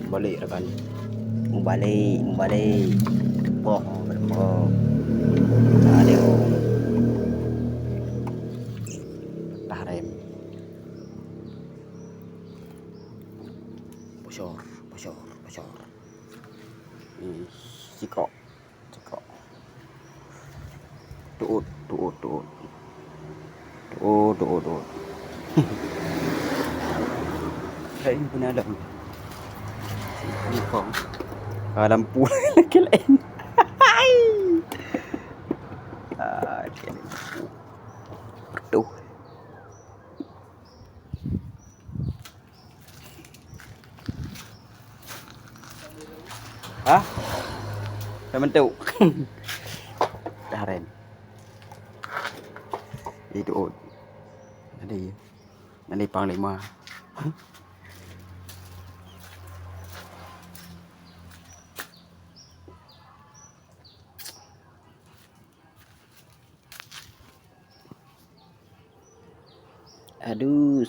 Balik rekan. Mau balik. Boh, ada tah rem. Bocor. Cikok. Tuut. Đây pun ada. Ini kong. Lampu lagi lain. Tuh. Hah? Dah mentuk. Dah rem. Itu Nanti panglima. Aduh.